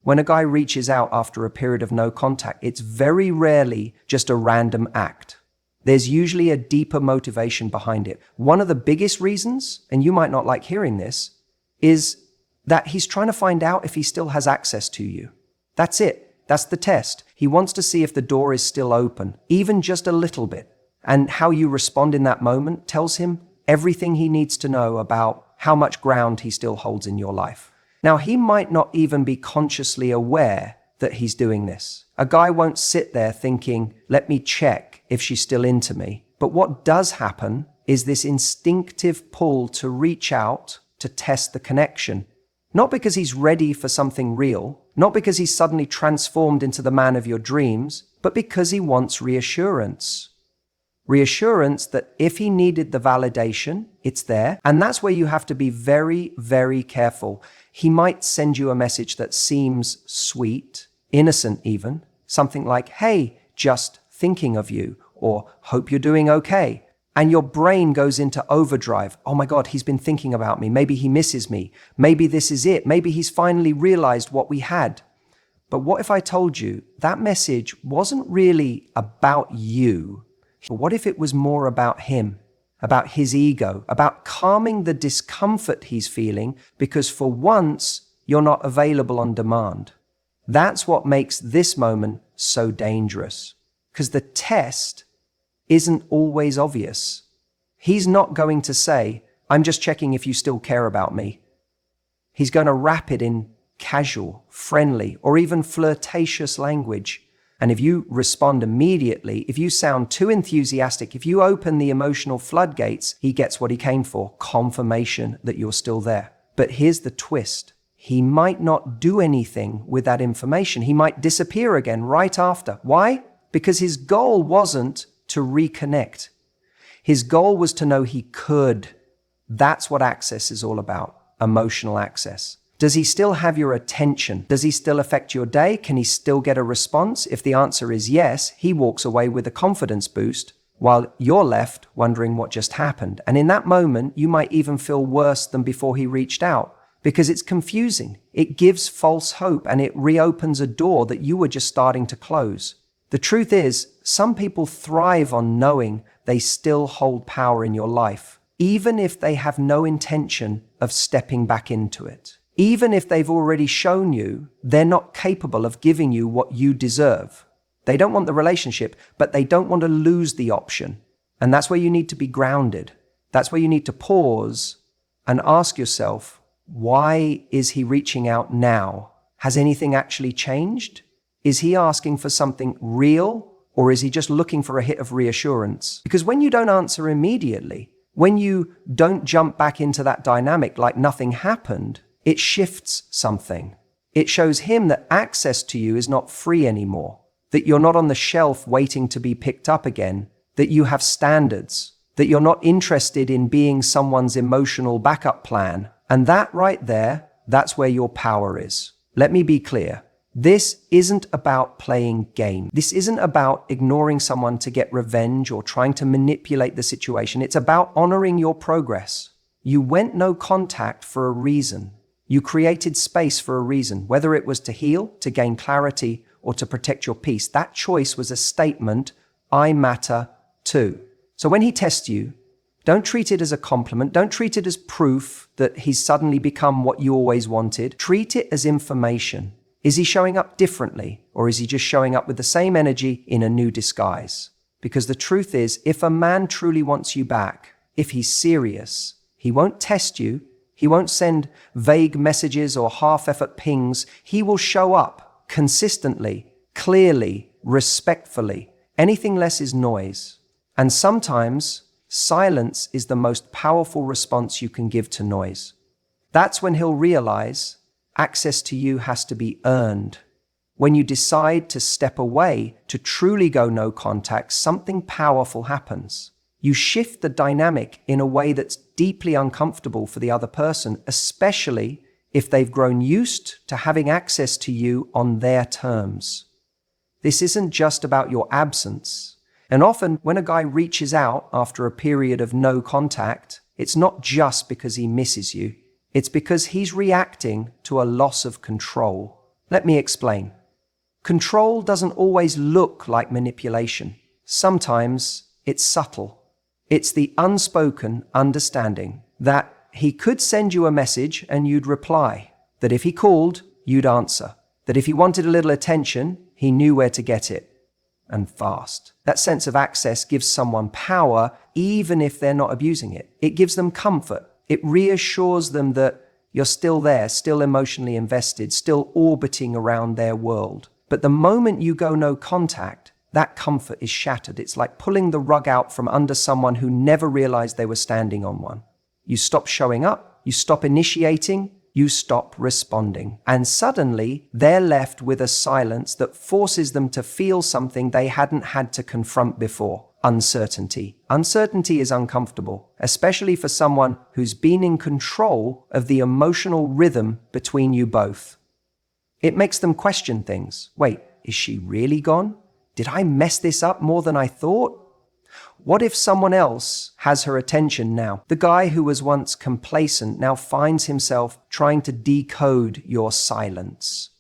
When a guy reaches out after a period of no contact, it's very rarely just a random act. There's usually a deeper motivation behind it. One of the biggest reasons, and you might not like hearing this, is that he's trying to find out if he still has access to you. That's it. That's the test. He wants to see if the door is still open, even just a little bit. And how you respond in that moment tells him everything he needs to know about how much ground he still holds in your life. Now, he might not even be consciously aware that he's doing this. A guy won't sit there thinking, let me check if she's still into me. But what does happen is this instinctive pull to reach out to test the connection. Not because he's ready for something real, not because he's suddenly transformed into the man of your dreams, but because he wants reassurance. Reassurance that if he needed the validation, it's there. And that's where you have to be very, very careful. He might send you a message that seems sweet, innocent even, something like, hey, just thinking of you, or hope you're doing okay. And your brain goes into overdrive. Oh my God, he's been thinking about me. Maybe he misses me. Maybe this is it. Maybe he's finally realized what we had. But what if I told you that message wasn't really about you? But what if it was more about him, about his ego, about calming the discomfort he's feeling because for once you're not available on demand? That's what makes this moment so dangerous, because the test isn't always obvious. He's not going to say, I'm just checking if you still care about me. He's going to wrap it in casual, friendly, or even flirtatious language. And if you respond immediately, if you sound too enthusiastic, if you open the emotional floodgates, he gets what he came for, confirmation that you're still there. But here's the twist. He might not do anything with that information. He might disappear again right after. Why? Because his goal wasn't to reconnect. His goal was to know he could. That's what access is all about, emotional access. Does he still have your attention? Does he still affect your day? Can he still get a response? If the answer is yes, he walks away with a confidence boost while you're left wondering what just happened. And in that moment, you might even feel worse than before he reached out because it's confusing. It gives false hope and it reopens a door that you were just starting to close. The truth is, some people thrive on knowing they still hold power in your life, even if they have no intention of stepping back into it. Even if they've already shown you they're not capable of giving you what you deserve. They don't want the relationship, but they don't want to lose the option. And that's where you need to be grounded. That's where you need to pause and ask yourself, why is he reaching out now? Has anything actually changed? Is he asking for something real, or is he just looking for a hit of reassurance? Because when you don't answer immediately, when you don't jump back into that dynamic like nothing happened, it shifts something. It shows him that access to you is not free anymore, that you're not on the shelf waiting to be picked up again, that you have standards, that you're not interested in being someone's emotional backup plan. And that right there, that's where your power is. Let me be clear. This isn't about playing game. This isn't about ignoring someone to get revenge or trying to manipulate the situation. It's about honoring your progress. You went no contact for a reason. You created space for a reason, whether it was to heal, to gain clarity, or to protect your peace. That choice was a statement, I matter too. So when he tests you, don't treat it as a compliment. Don't treat it as proof that he's suddenly become what you always wanted. Treat it as information. Is he showing up differently, or is he just showing up with the same energy in a new disguise? Because the truth is, if a man truly wants you back, if he's serious, he won't test you. He won't send vague messages or half-effort pings. He will show up consistently, clearly, respectfully. Anything less is noise. And sometimes silence is the most powerful response you can give to noise. That's when he'll realize access to you has to be earned. When you decide to step away, to truly go no contact, something powerful happens. You shift the dynamic in a way that's deeply uncomfortable for the other person, especially if they've grown used to having access to you on their terms. This isn't just about your absence. And often when a guy reaches out after a period of no contact, it's not just because he misses you. It's because he's reacting to a loss of control. Let me explain. Control doesn't always look like manipulation. Sometimes it's subtle. It's the unspoken understanding that he could send you a message and you'd reply, that if he called, you'd answer, that if he wanted a little attention, he knew where to get it, and fast. That sense of access gives someone power even if they're not abusing it. It gives them comfort. It reassures them that you're still there, still emotionally invested, still orbiting around their world. But the moment you go no contact, that comfort is shattered. It's like pulling the rug out from under someone who never realized they were standing on one. You stop showing up, you stop initiating, you stop responding. And suddenly, they're left with a silence that forces them to feel something they hadn't had to confront before: uncertainty. Uncertainty is uncomfortable, especially for someone who's been in control of the emotional rhythm between you both. It makes them question things. Wait, is she really gone? Did I mess this up more than I thought? What if someone else has her attention now? The guy who was once complacent now finds himself trying to decode your silence.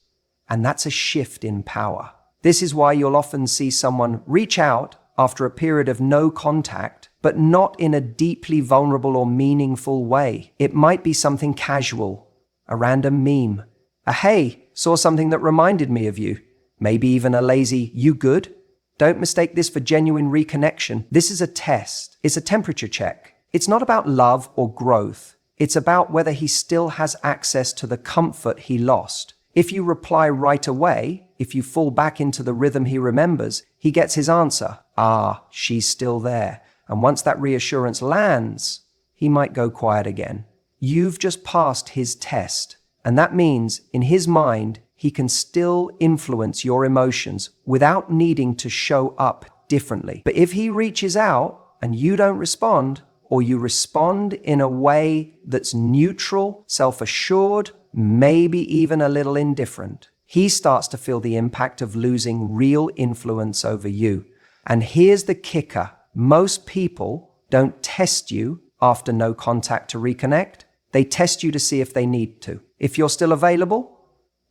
And that's a shift in power. This is why you'll often see someone reach out after a period of no contact, but not in a deeply vulnerable or meaningful way. It might be something casual, a random meme, a "hey, saw something that reminded me of you," maybe even a lazy "you good?" Don't mistake this for genuine reconnection. This is a test. It's a temperature check. It's not about love or growth. It's about whether he still has access to the comfort he lost. If you reply right away, if you fall back into the rhythm he remembers, he gets his answer. Ah, she's still there. And once that reassurance lands, he might go quiet again. You've just passed his test. And that means, in his mind, he can still influence your emotions without needing to show up differently. But if he reaches out and you don't respond, or you respond in a way that's neutral, self-assured, maybe even a little indifferent, he starts to feel the impact of losing real influence over you. And here's the kicker. Most people don't test you after no contact to reconnect. They test you to see if they need to. If you're still available,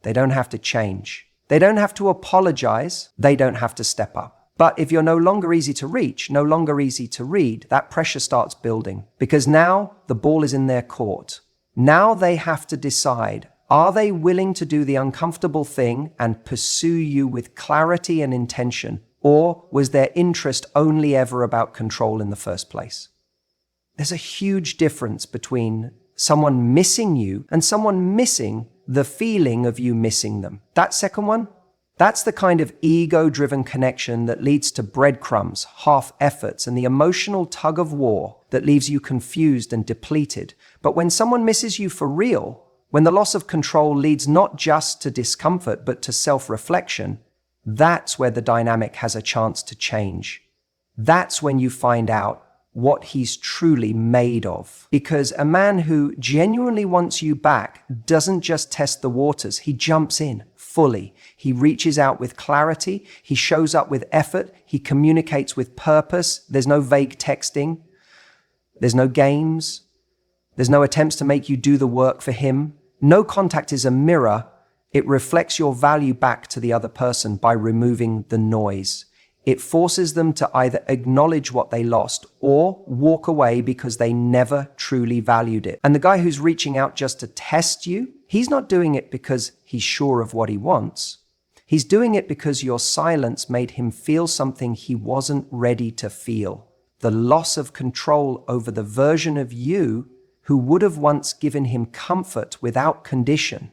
they don't have to change. They don't have to apologize. They don't have to step up. But if you're no longer easy to reach, no longer easy to read, that pressure starts building, because now the ball is in their court. Now they have to decide, are they willing to do the uncomfortable thing and pursue you with clarity and intention, or was their interest only ever about control in the first place? There's a huge difference between someone missing you and someone missing the feeling of you missing them. That second one, that's the kind of ego-driven connection that leads to breadcrumbs, half efforts, and the emotional tug of war that leaves you confused and depleted. But when someone misses you for real, when the loss of control leads not just to discomfort, but to self-reflection, that's where the dynamic has a chance to change. That's when you find out what he's truly made of. Because a man who genuinely wants you back doesn't just test the waters, he jumps in fully. He reaches out with clarity, he shows up with effort, he communicates with purpose. There's no vague texting, there's no games, there's no attempts to make you do the work for him. No contact is a mirror. It reflects your value back to the other person by removing the noise. It forces them to either acknowledge what they lost or walk away because they never truly valued it. And the guy who's reaching out just to test you, he's not doing it because he's sure of what he wants. He's doing it because your silence made him feel something he wasn't ready to feel. The loss of control over the version of you who would have once given him comfort without condition.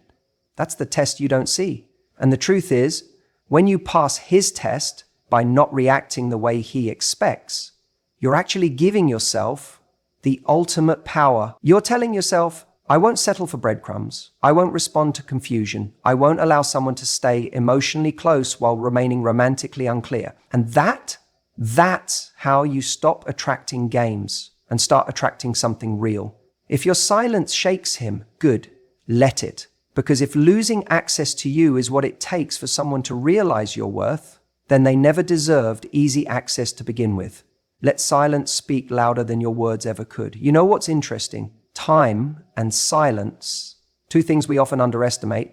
That's the test you don't see. And the truth is, when you pass his test, by not reacting the way he expects, you're actually giving yourself the ultimate power. You're telling yourself, I won't settle for breadcrumbs. I won't respond to confusion. I won't allow someone to stay emotionally close while remaining romantically unclear. And that's how you stop attracting games and start attracting something real. If your silence shakes him, good, let it. Because if losing access to you is what it takes for someone to realize your worth, then they never deserved easy access to begin with. Let silence speak louder than your words ever could. You know what's interesting? Time and silence, two things we often underestimate.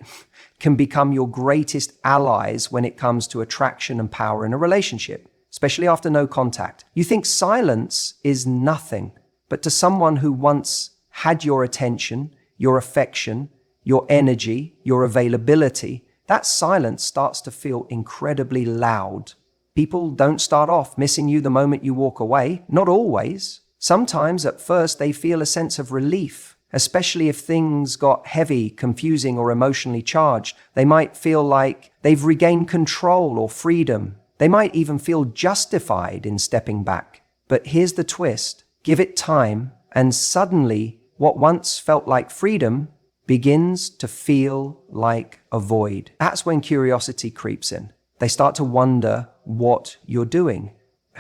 can become your greatest allies when it comes to attraction and power in a relationship, especially after no contact. You think silence is nothing, but to someone who once had your attention, your affection, your energy, your availability, that silence starts to feel incredibly loud. People don't start off missing you the moment you walk away, not always. Sometimes at first they feel a sense of relief, especially if things got heavy, confusing, or emotionally charged. They might feel like they've regained control or freedom. They might even feel justified in stepping back. But here's the twist. Give it time, and suddenly what once felt like freedom begins to feel like a void. That's when curiosity creeps in. They start to wonder what you're doing,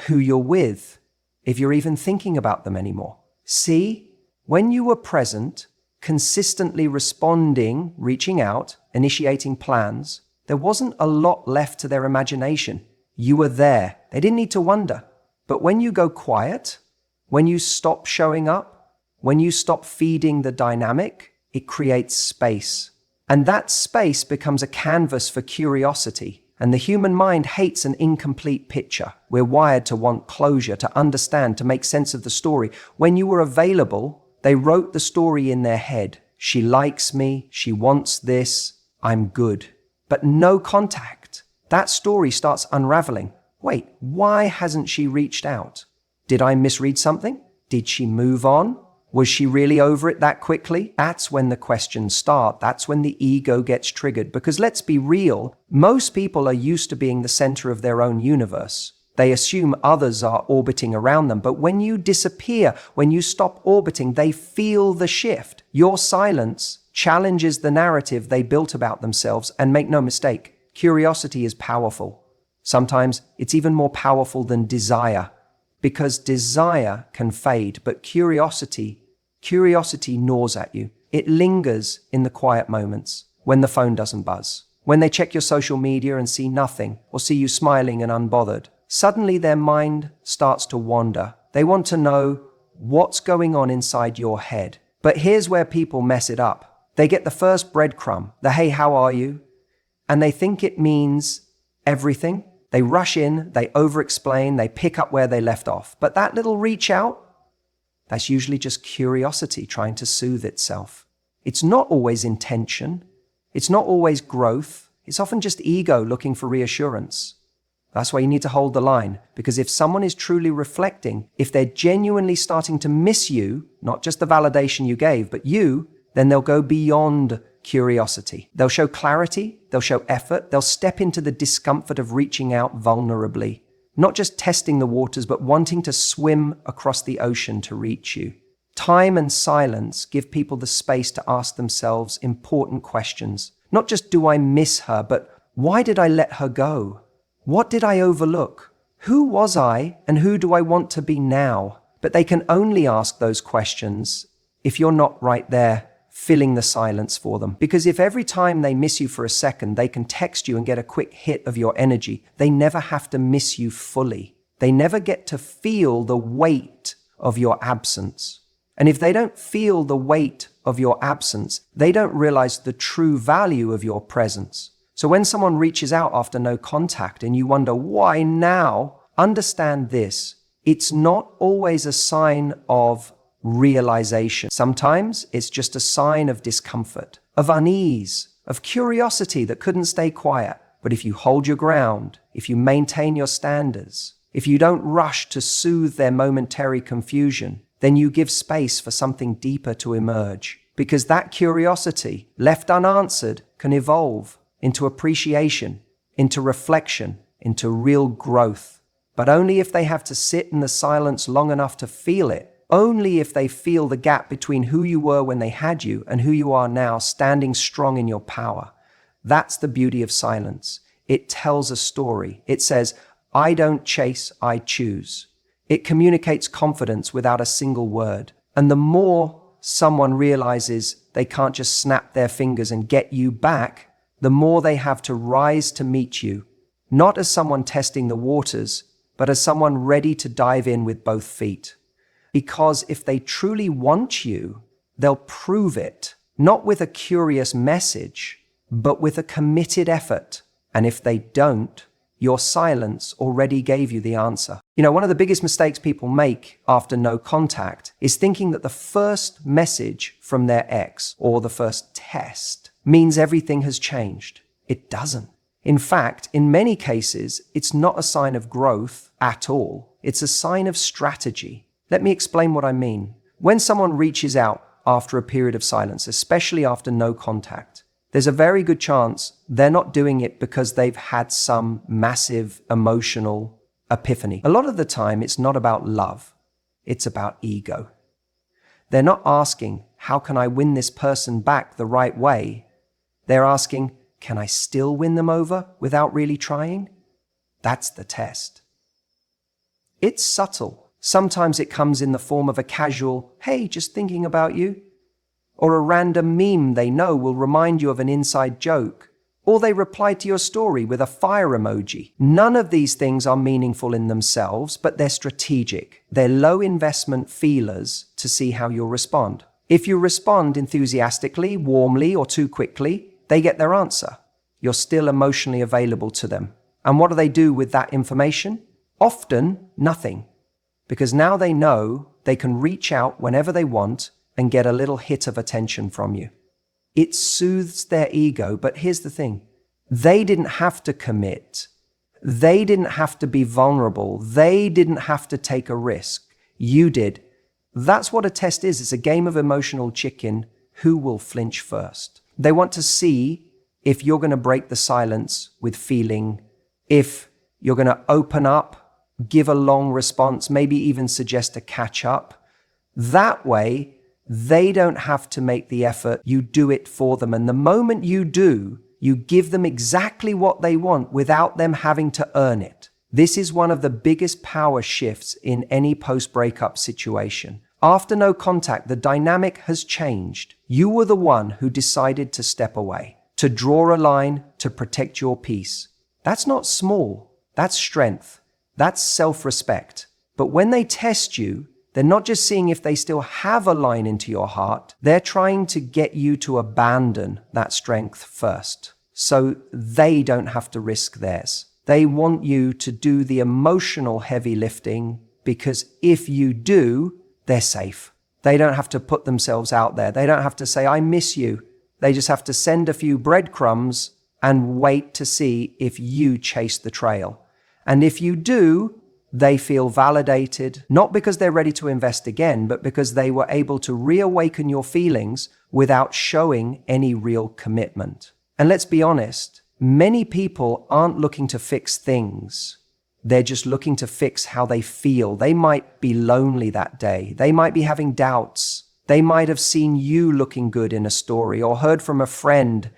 who you're with, if you're even thinking about them anymore. See, when you were present, consistently responding, reaching out, initiating plans, there wasn't a lot left to their imagination. You were there. They didn't need to wonder. But when you go quiet, when you stop showing up, when you stop feeding the dynamic, it creates space. And that space becomes a canvas for curiosity. And the human mind hates an incomplete picture. We're wired to want closure, to understand, to make sense of the story. When you were available, they wrote the story in their head. She likes me, she wants this, I'm good. But no contact. That story starts unraveling. Wait, why hasn't she reached out? Did I misread something? Did she move on? Was she really over it that quickly? That's when the questions start. That's when the ego gets triggered. Because let's be real, most people are used to being the center of their own universe. They assume others are orbiting around them. But when you disappear, when you stop orbiting, they feel the shift. Your silence challenges the narrative they built about themselves. And make no mistake, curiosity is powerful. Sometimes it's even more powerful than desire. Because desire can fade, but curiosity gnaws at you. It lingers in the quiet moments, when the phone doesn't buzz, when they check your social media and see nothing, or see you smiling and unbothered. Suddenly their mind starts to wander. They want to know what's going on inside your head. But here's where people mess it up. They get the first breadcrumb, the "Hey, how are you?" and they think it means everything. They rush in, they over-explain, they pick up where they left off. But that little reach out, that's usually just curiosity trying to soothe itself. It's not always intention. It's not always growth. It's often just ego looking for reassurance. That's why you need to hold the line. Because if someone is truly reflecting, if they're genuinely starting to miss you, not just the validation you gave, but you, then they'll go beyond curiosity. They'll show clarity, they'll show effort, they'll step into the discomfort of reaching out vulnerably, not just testing the waters, but wanting to swim across the ocean to reach you. Time and silence give people the space to ask themselves important questions. Not just, do I miss her, but why did I let her go? What did I overlook? Who was I, and who do I want to be now? But they can only ask those questions if you're not right there, filling the silence for them. Because if every time they miss you for a second, they can text you and get a quick hit of your energy, they never have to miss you fully. They never get to feel the weight of your absence. And if they don't feel the weight of your absence, they don't realize the true value of your presence. So when someone reaches out after no contact and you wonder, why now? Understand this. It's not always a sign of realization. Sometimes it's just a sign of discomfort, of unease, of curiosity that couldn't stay quiet. But if you hold your ground, if you maintain your standards, if you don't rush to soothe their momentary confusion, then you give space for something deeper to emerge. Because that curiosity, left unanswered, can evolve into appreciation, into reflection, into real growth. But only if they have to sit in the silence long enough to feel it. Only if they feel the gap between who you were when they had you and who you are now, standing strong in your power. That's the beauty of silence. It tells a story. It says, I don't chase, I choose. It communicates confidence without a single word. And the more someone realizes they can't just snap their fingers and get you back, the more they have to rise to meet you, not as someone testing the waters, but as someone ready to dive in with both feet. Because if they truly want you, they'll prove it, not with a curious message, but with a committed effort. And if they don't, your silence already gave you the answer. One of the biggest mistakes people make after no contact is thinking that the first message from their ex or the first test means everything has changed. It doesn't. In fact, in many cases, it's not a sign of growth at all. It's a sign of strategy. Let me explain what I mean. When someone reaches out after a period of silence, especially after no contact, there's a very good chance they're not doing it because they've had some massive emotional epiphany. A lot of the time, it's not about love. It's about ego. They're not asking, how can I win this person back the right way? They're asking, can I still win them over without really trying? That's the test. It's subtle. Sometimes it comes in the form of a casual, hey, just thinking about you. Or a random meme they know will remind you of an inside joke. Or they reply to your story with a fire emoji. None of these things are meaningful in themselves, but they're strategic. They're low investment feelers to see how you'll respond. If you respond enthusiastically, warmly, or too quickly, they get their answer. You're still emotionally available to them. And what do they do with that information? Often, nothing. Because now they know they can reach out whenever they want and get a little hit of attention from you. It soothes their ego, but here's the thing. They didn't have to commit. They didn't have to be vulnerable. They didn't have to take a risk. You did. That's what a test is. It's a game of emotional chicken. Who will flinch first? They want to see if you're going to break the silence with feeling, if you're going to open up, give a long response, maybe even suggest a catch up. That way, they don't have to make the effort. You do it for them. And the moment you do, you give them exactly what they want without them having to earn it. This is one of the biggest power shifts in any post-breakup situation. After no contact, the dynamic has changed. You were the one who decided to step away, to draw a line, to protect your peace. That's not small. That's strength. That's self-respect. But when they test you, they're not just seeing if they still have a line into your heart. They're trying to get you to abandon that strength first, so they don't have to risk theirs. They want you to do the emotional heavy lifting, because if you do, they're safe. They don't have to put themselves out there. They don't have to say, I miss you. They just have to send a few breadcrumbs and wait to see if you chase the trail. And if you do, they feel validated, not because they're ready to invest again, but because they were able to reawaken your feelings without showing any real commitment. And let's be honest, many people aren't looking to fix things. They're just looking to fix how they feel. They might be lonely that day. They might be having doubts. They might have seen you looking good in a story or heard from a friend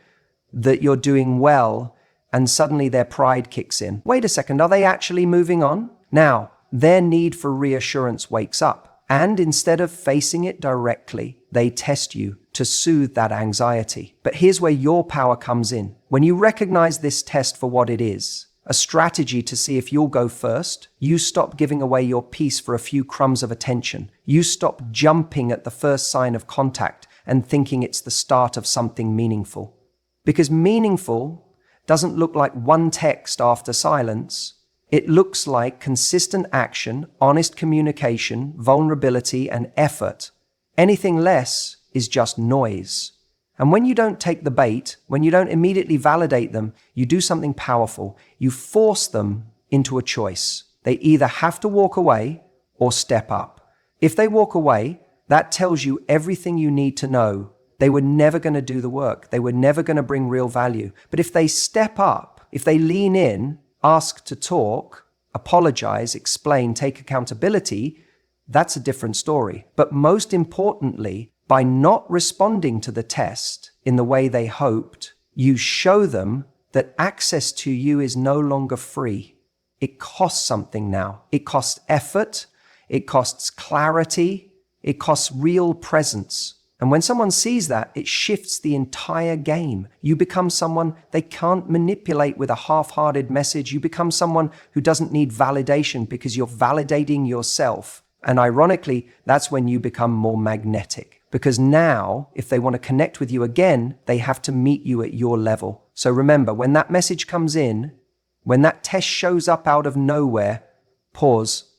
that you're doing well, and suddenly their pride kicks in. Wait a second, are they actually moving on? Now, their need for reassurance wakes up, and instead of facing it directly, they test you to soothe that anxiety. But here's where your power comes in. When you recognize this test for what it is, a strategy to see if you'll go first, you stop giving away your peace for a few crumbs of attention. You stop jumping at the first sign of contact and thinking it's the start of something meaningful. Because meaningful doesn't look like one text after silence. It looks like consistent action, honest communication, vulnerability, and effort. Anything less is just noise. And when you don't take the bait, when you don't immediately validate them, you do something powerful. You force them into a choice. They either have to walk away or step up. If they walk away, that tells you everything you need to know. They were never going to do the work. They were never going to bring real value. But if they step up, if they lean in, ask to talk, apologize, explain, take accountability, that's a different story. But most importantly, by not responding to the test in the way they hoped, you show them that access to you is no longer free. It costs something now. It costs effort. It costs clarity. It costs real presence. And when someone sees that, it shifts the entire game. You become someone they can't manipulate with a half-hearted message. You become someone who doesn't need validation because you're validating yourself. And ironically, that's when you become more magnetic. Because now, if they want to connect with you again, they have to meet you at your level. So remember, when that message comes in, when that test shows up out of nowhere, pause.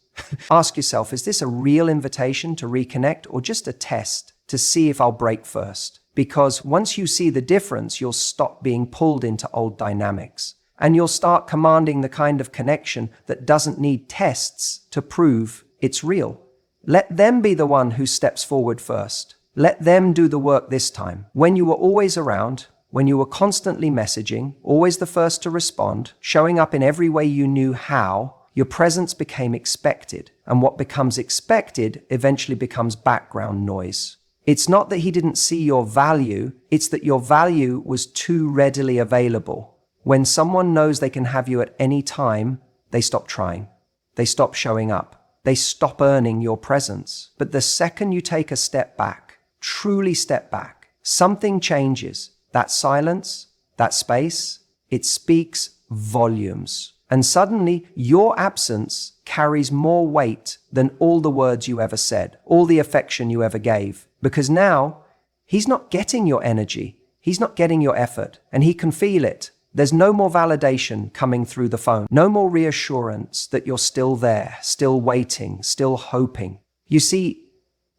Ask yourself, is this a real invitation to reconnect or just a test to see if I'll break first? Because once you see the difference, you'll stop being pulled into old dynamics. And you'll start commanding the kind of connection that doesn't need tests to prove it's real. Let them be the one who steps forward first. Let them do the work this time. When you were always around, when you were constantly messaging, always the first to respond, showing up in every way you knew how, your presence became expected. And what becomes expected eventually becomes background noise. It's not that he didn't see your value, it's that your value was too readily available. When someone knows they can have you at any time, they stop trying. They stop showing up. They stop earning your presence. But the second you take a step back, truly step back, something changes. That silence, that space, it speaks volumes. And suddenly, your absence carries more weight than all the words you ever said, all the affection you ever gave. Because now, he's not getting your energy, he's not getting your effort, and he can feel it. There's no more validation coming through the phone, no more reassurance that you're still there, still waiting, still hoping. You see,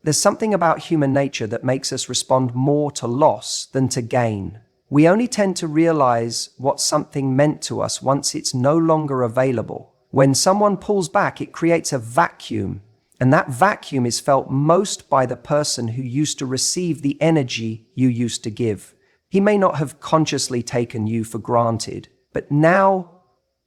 there's something about human nature that makes us respond more to loss than to gain. We only tend to realize what something meant to us once it's no longer available. When someone pulls back, it creates a vacuum, and that vacuum is felt most by the person who used to receive the energy you used to give. He may not have consciously taken you for granted, but now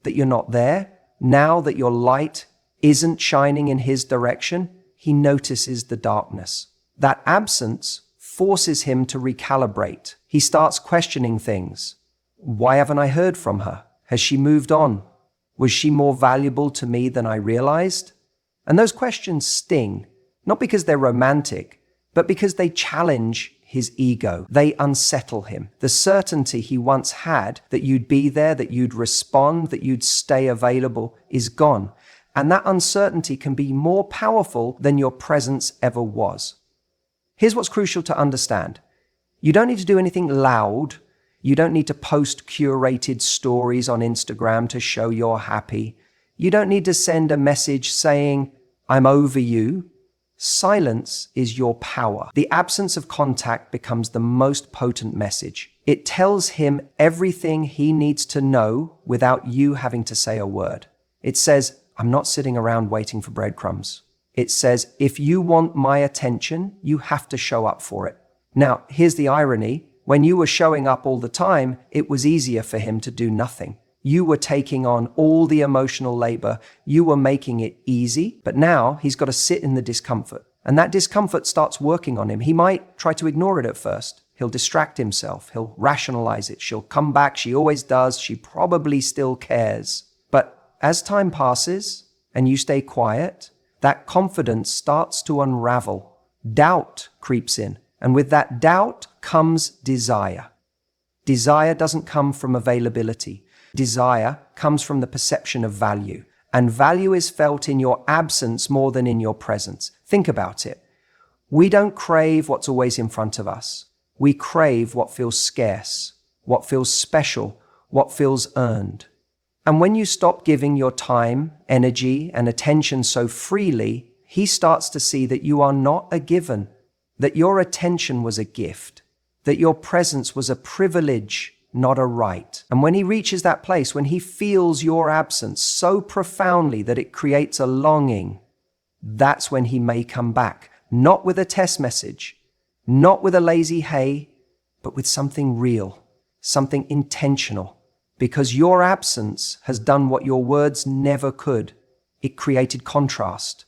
that you're not there, now that your light isn't shining in his direction, he notices the darkness. That absence forces him to recalibrate. He starts questioning things. Why haven't I heard from her? Has she moved on? Was she more valuable to me than I realized? And those questions sting, not because they're romantic, but because they challenge his ego. They unsettle him. The certainty he once had that you'd be there, that you'd respond, that you'd stay available is gone. And that uncertainty can be more powerful than your presence ever was. Here's what's crucial to understand. You don't need to do anything loud. You don't need to post curated stories on Instagram to show you're happy. You don't need to send a message saying, "I'm over you." Silence is your power. The absence of contact becomes the most potent message. It tells him everything he needs to know without you having to say a word. It says, "I'm not sitting around waiting for breadcrumbs." It says, if you want my attention, you have to show up for it. Now, here's the irony. When you were showing up all the time, it was easier for him to do nothing. You were taking on all the emotional labor. You were making it easy, but now he's got to sit in the discomfort. And that discomfort starts working on him. He might try to ignore it at first. He'll distract himself. He'll rationalize it. She'll come back. She always does. She probably still cares. But as time passes and you stay quiet, that confidence starts to unravel. Doubt creeps in. And with that doubt comes desire. Desire doesn't come from availability. Desire comes from the perception of value. And value is felt in your absence more than in your presence. Think about it. We don't crave what's always in front of us. We crave what feels scarce, what feels special, what feels earned. And when you stop giving your time, energy, and attention so freely, he starts to see that you are not a given, that your attention was a gift, that your presence was a privilege, not a right. And when he reaches that place, when he feels your absence so profoundly that it creates a longing, that's when he may come back, not with a test message, not with a lazy hey, but with something real, something intentional. Because your absence has done what your words never could. It created contrast.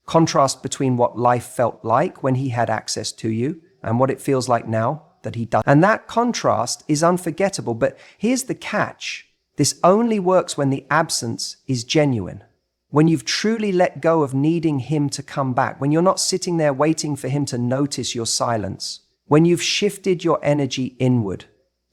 Contrast between what life felt like when he had access to you and what it feels like now that he doesn't. And that contrast is unforgettable. But here's the catch. This only works when the absence is genuine. When you've truly let go of needing him to come back. When you're not sitting there waiting for him to notice your silence. When you've shifted your energy inward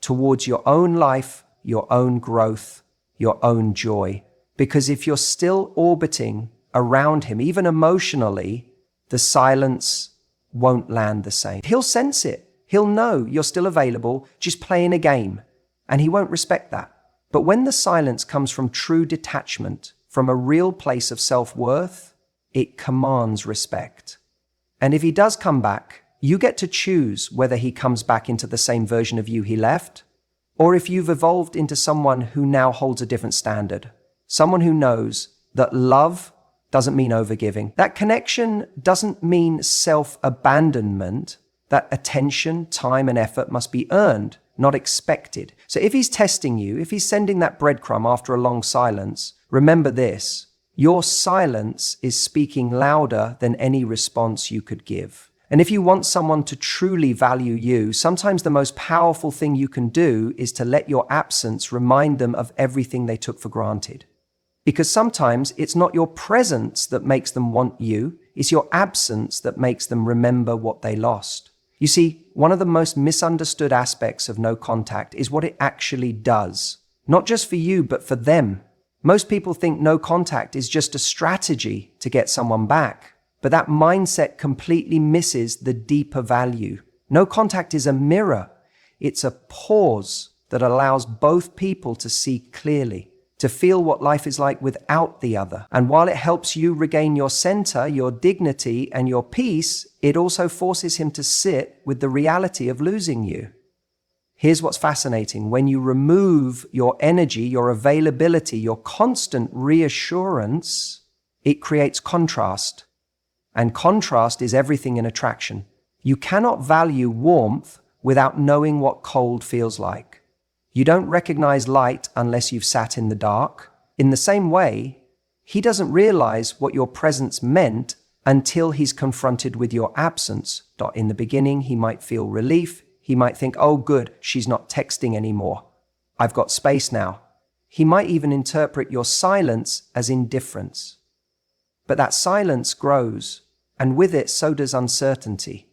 towards your own life, your own growth, your own joy. Because if you're still orbiting around him, even emotionally, the silence, won't land the same. He'll sense it. He'll know you're still available, just playing a game, and he won't respect that. But when the silence comes from true detachment, from a real place of self-worth, it commands respect. And if he does come back, you get to choose whether he comes back into the same version of you he left, or if you've evolved into someone who now holds a different standard, someone who knows that love doesn't mean overgiving. That connection doesn't mean self-abandonment, that attention, time, and effort must be earned, not expected. So if he's testing you, if he's sending that breadcrumb after a long silence, remember this: your silence is speaking louder than any response you could give. And if you want someone to truly value you, sometimes the most powerful thing you can do is to let your absence remind them of everything they took for granted. Because sometimes it's not your presence that makes them want you, it's your absence that makes them remember what they lost. You see, one of the most misunderstood aspects of no contact is what it actually does. Not just for you, but for them. Most people think no contact is just a strategy to get someone back. But that mindset completely misses the deeper value. No contact is a mirror. It's a pause that allows both people to see clearly, to feel what life is like without the other. And while it helps you regain your center, your dignity, and your peace, it also forces him to sit with the reality of losing you. Here's what's fascinating. When you remove your energy, your availability, your constant reassurance, it creates contrast. And contrast is everything in attraction. You cannot value warmth without knowing what cold feels like. You don't recognize light unless you've sat in the dark. In the same way, he doesn't realize what your presence meant until he's confronted with your absence. In the beginning, he might feel relief. He might think, oh good, she's not texting anymore. I've got space now. He might even interpret your silence as indifference. But that silence grows, and with it, so does uncertainty.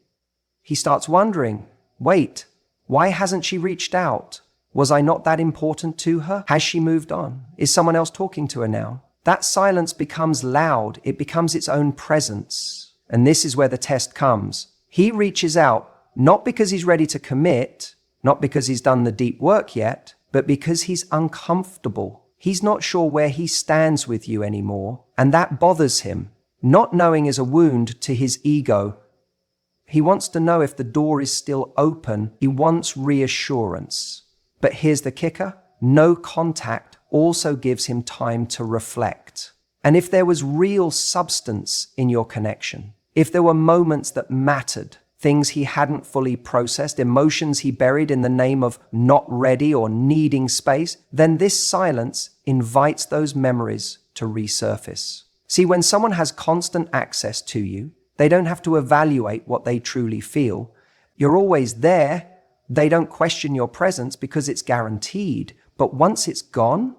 He starts wondering, wait, why hasn't she reached out? Was I not that important to her? Has she moved on? Is someone else talking to her now? That silence becomes loud. It becomes its own presence. And this is where the test comes. He reaches out, not because he's ready to commit, not because he's done the deep work yet, but because he's uncomfortable. He's not sure where he stands with you anymore, and that bothers him. Not knowing is a wound to his ego. He wants to know if the door is still open. He wants reassurance. But here's the kicker. No contact also gives him time to reflect. And if there was real substance in your connection, if there were moments that mattered, things he hadn't fully processed, emotions he buried in the name of not ready or needing space, then this silence invites those memories to resurface. See, when someone has constant access to you, they don't have to evaluate what they truly feel. You're always there. They don't question your presence because it's guaranteed. But once it's gone,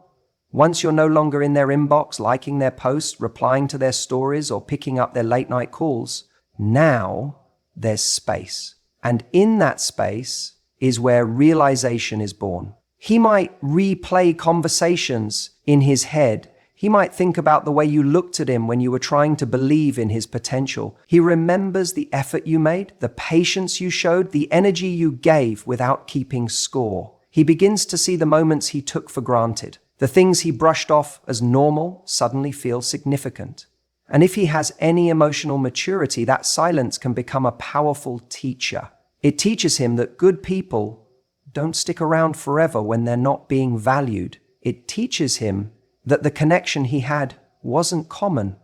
once you're no longer in their inbox, liking their posts, replying to their stories, or picking up their late night calls, now there's space. And in that space is where realization is born. He might replay conversations in his head. He might think about the way you looked at him when you were trying to believe in his potential. He remembers the effort you made, the patience you showed, the energy you gave without keeping score. He begins to see the moments he took for granted. The things he brushed off as normal suddenly feel significant. And if he has any emotional maturity, that silence can become a powerful teacher. It teaches him that good people don't stick around forever when they're not being valued. It teaches him that the connection he had wasn't common.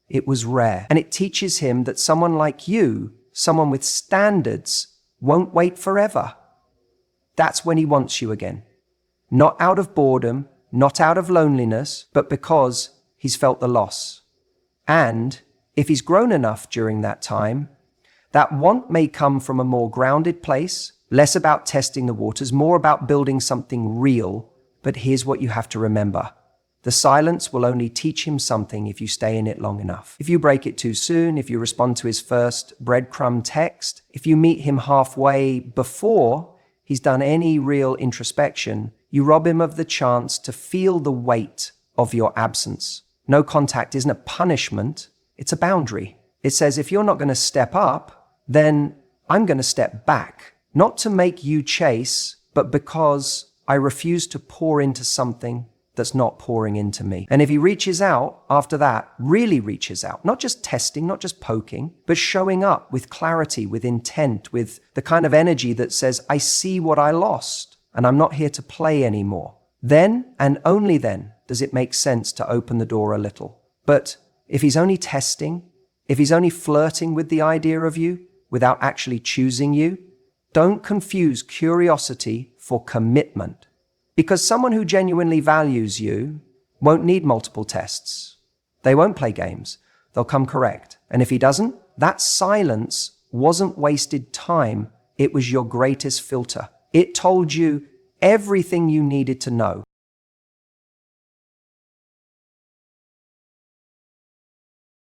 It was rare. And it teaches him that someone like you, someone with standards, won't wait forever. That's when he wants you again. Not out of boredom, not out of loneliness, but because he's felt the loss. And if he's grown enough during that time, that want may come from a more grounded place, less about testing the waters, more about building something real. But here's what you have to remember. The silence will only teach him something if you stay in it long enough. If you break it too soon, if you respond to his first breadcrumb text, if you meet him halfway before he's done any real introspection, you rob him of the chance to feel the weight of your absence. No contact isn't a punishment, it's a boundary. It says if you're not going to step up, then I'm going to step back, not to make you chase, but because I refuse to pour into something that's not pouring into me. And if he reaches out after that, really reaches out, not just testing, not just poking, but showing up with clarity, with intent, with the kind of energy that says, I see what I lost and I'm not here to play anymore. Then and only then does it make sense to open the door a little. But if he's only testing, if he's only flirting with the idea of you without actually choosing you, don't confuse curiosity for commitment. Because someone who genuinely values you won't need multiple tests. They won't play games. They'll come correct. And if he doesn't, that silence wasn't wasted time. It was your greatest filter. It told you everything you needed to know.